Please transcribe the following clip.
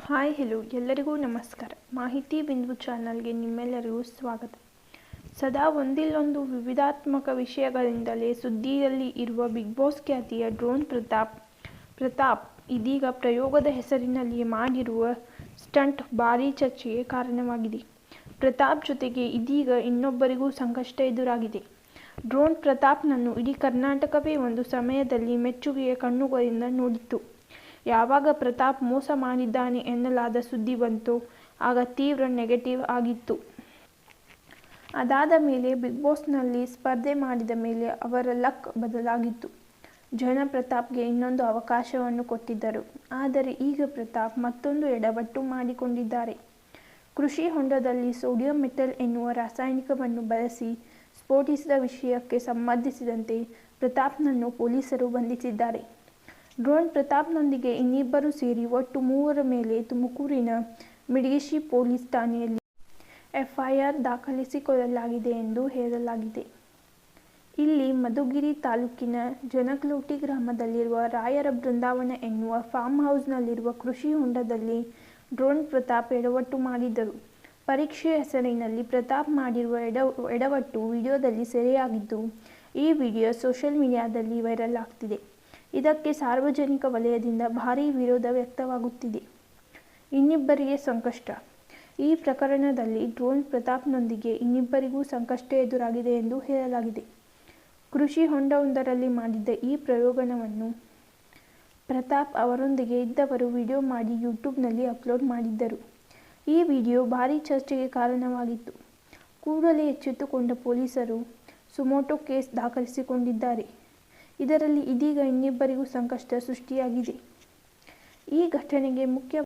Hi hello ಎಲ್ಲರಿಗೂ ನಮಸ್ಕಾರ. ಮಾಹಿತಿ ಬಿಂದು ಚಾನಲ್ಗೆ ನಿಮ್ಮೆಲ್ಲರಿಗೂ ಸ್ವಾಗತ. ಸದಾ ಒಂದಿಲ್ಲೊಂದು ವಿವಿಧಾತ್ಮಕ ವಿಷಯಗಳಿಂದಲೇ ಸುದ್ದಿಯಲ್ಲಿ ಇರುವ ಬಿಗ್ ಬಾಸ್ ಖ್ಯಾತಿಯ ಡ್ರೋನ್ ಪ್ರತಾಪ್ ಇದೀಗ ಪ್ರಯೋಗದ ಹೆಸರಿನಲ್ಲಿ ಮಾಡಿರುವ ಸ್ಟಂಟ್ ಭಾರೀ ಚರ್ಚೆಗೆ ಕಾರಣವಾಗಿದೆ. ಪ್ರತಾಪ್ ಜೊತೆಗೆ ಇದೀಗ ಇನ್ನೊಬ್ಬರಿಗೂ ಸಂಕಷ್ಟ ಎದುರಾಗಿದೆ. ಡ್ರೋನ್ ಪ್ರತಾಪ್ನನ್ನು ಇಡೀ ಕರ್ನಾಟಕವೇ ಒಂದು ಸಮಯದಲ್ಲಿ ಮೆಚ್ಚುಗೆಯ ಕಣ್ಣುಗಳಿಂದ ನೋಡಿತ್ತು. ಯಾವಾಗ ಪ್ರತಾಪ್ ಮೋಸ ಮಾಡಿದ್ದಾನೆ ಎನ್ನಲಾದ ಸುದ್ದಿ ಬಂತೋ ಆಗ ತೀವ್ರ ನೆಗೆಟಿವ್ ಆಗಿತ್ತು. ಅದಾದ ಮೇಲೆ ಬಿಗ್ ಬಾಸ್ನಲ್ಲಿ ಸ್ಪರ್ಧೆ ಮಾಡಿದ ಮೇಲೆ ಅವರ ಲಕ್ ಬದಲಾಗಿತ್ತು. ಜನ ಪ್ರತಾಪ್ಗೆ ಇನ್ನೊಂದು ಅವಕಾಶವನ್ನು ಕೊಟ್ಟಿದ್ದರು. ಆದರೆ ಈಗ ಪ್ರತಾಪ್ ಮತ್ತೊಂದು ಎಡವಟ್ಟು ಮಾಡಿಕೊಂಡಿದ್ದಾರೆ. ಕೃಷಿ ಹೊಂಡದಲ್ಲಿ ಸೋಡಿಯಂ ಮೆಟಲ್ ಎನ್ನುವ ರಾಸಾಯನಿಕವನ್ನು ಬಳಸಿ ಸ್ಫೋಟಿಸಿದ ವಿಷಯಕ್ಕೆ ಸಂಬಂಧಿಸಿದಂತೆ ಪ್ರತಾಪ್ನನ್ನು ಪೊಲೀಸರು ಬಂಧಿಸಿದ್ದಾರೆ. ಡ್ರೋನ್ ಪ್ರತಾಪ್ನೊಂದಿಗೆ ಇನ್ನಿಬ್ಬರು ಸೇರಿ ಒಟ್ಟು 3 ಮೇಲೆ ತುಮಕೂರಿನ ಮಿಡ್ಗಿಶಿ ಪೊಲೀಸ್ ಠಾಣೆಯಲ್ಲಿ ಎಫ್ಐಆರ್ ದಾಖಲಿಸಿಕೊಳ್ಳಲಾಗಿದೆ ಎಂದು ಹೇಳಲಾಗಿದೆ. ಇಲ್ಲಿ ಮಧುಗಿರಿ ತಾಲೂಕಿನ ಜನಕ್ಲೋಟಿ ಗ್ರಾಮದಲ್ಲಿರುವ ರಾಯರ ಬೃಂದಾವನ ಎನ್ನುವ ಫಾರ್ಮ್ ಹೌಸ್ನಲ್ಲಿರುವ ಕೃಷಿ ಹೊಂಡದಲ್ಲಿ ಡ್ರೋನ್ ಪ್ರತಾಪ್ ಎಡವಟ್ಟು ಮಾಡಿದ್ದರು. ಪರೀಕ್ಷೆ ಹೆಸರಿನಲ್ಲಿ ಪ್ರತಾಪ್ ಮಾಡಿರುವ ಎಡವಟ್ಟು ವಿಡಿಯೋದಲ್ಲಿ ಸೆರೆಯಾಗಿದ್ದು, ಈ ವಿಡಿಯೋ ಸೋಷಿಯಲ್ ಮೀಡಿಯಾದಲ್ಲಿ ವೈರಲ್ ಆಗ್ತಿದೆ. ಇದಕ್ಕೆ ಸಾರ್ವಜನಿಕ ವಲಯದಿಂದ ಭಾರೀ ವಿರೋಧ ವ್ಯಕ್ತವಾಗುತ್ತಿದೆ. ಇನ್ನಿಬ್ಬರಿಗೆ ಸಂಕಷ್ಟ. ಈ ಪ್ರಕರಣದಲ್ಲಿ ಡ್ರೋನ್ ಪ್ರತಾಪ್ನೊಂದಿಗೆ ಇನ್ನಿಬ್ಬರಿಗೂ ಸಂಕಷ್ಟ ಎದುರಾಗಿದೆ ಎಂದು ಹೇಳಲಾಗಿದೆ. ಕೃಷಿ ಹೊಂಡವೊಂದರಲ್ಲಿ ಮಾಡಿದ್ದ ಈ ಪ್ರಯೋಗವನ್ನು ಪ್ರತಾಪ್ ಅವರೊಂದಿಗೆ ಇದ್ದವರು ವಿಡಿಯೋ ಮಾಡಿ ಯೂಟ್ಯೂಬ್ನಲ್ಲಿ ಅಪ್ಲೋಡ್ ಮಾಡಿದ್ದರು. ಈ ವಿಡಿಯೋ ಭಾರೀ ಚರ್ಚೆಗೆ ಕಾರಣವಾಗಿತ್ತು. ಕೂಡಲೇ ಎಚ್ಚೆತ್ತುಕೊಂಡ ಪೊಲೀಸರು ಸುಮೋಟೋ ಕೇಸ್ ದಾಖಲಿಸಿಕೊಂಡಿದ್ದಾರೆ. ಇದರಲ್ಲಿ ಇದೀಗ ಇನ್ನಿಬ್ಬರಿಗೂ ಸಂಕಷ್ಟ ಸೃಷ್ಟಿಯಾಗಿದೆ. ಈ ಘಟನೆಗೆ ಮುಖ್ಯ